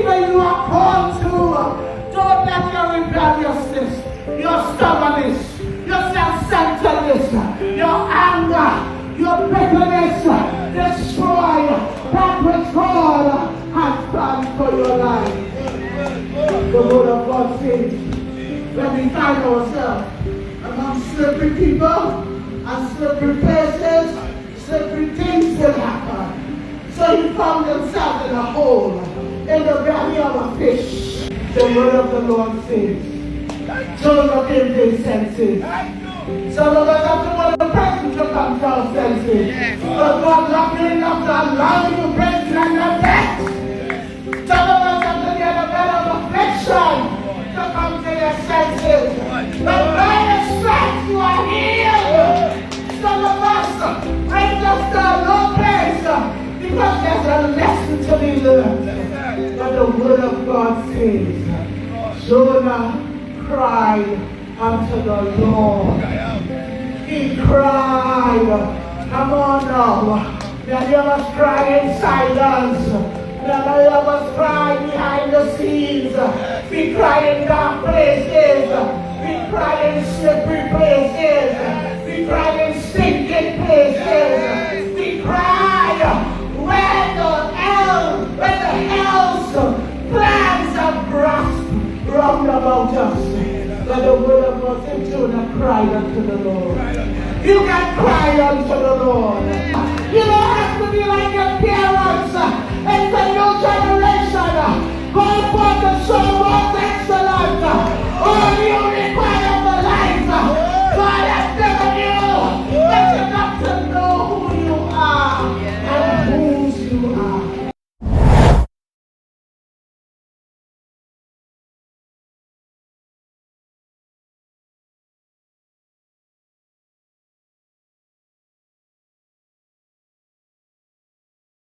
that you are called to. Don't let your rebelliousness, your stubbornness, your self-centeredness, your anger, your bitterness destroy that which God has planned for your life. The word of God says, when we find ourselves among slippery people and slippery places, slippery things will happen. So he found himself in a hole, in the belly of a fish. The word of the Lord says, turn up in their senses. Some of us have to want the person to come to our senses. But God loved you enough to allow you to break through your death. Some of us have to get a bed of affliction to come to your senses. But by His stripes you are healed. Some of us bring us to a low place because there's a lesson to be learned. But the word of God says, Jonah cried unto the Lord. He cried. Come on now. Many of us cry in silence. Many of us cry behind the scenes. We cry in dark places. We cry in slippery places. We cry in stinking places. We cry when the hell's plans of grasp round about us. But the word of God said, Jonah cried unto the Lord. You can cry unto the Lord. You don't have to be like your parents. It's a new generation. Go for the soul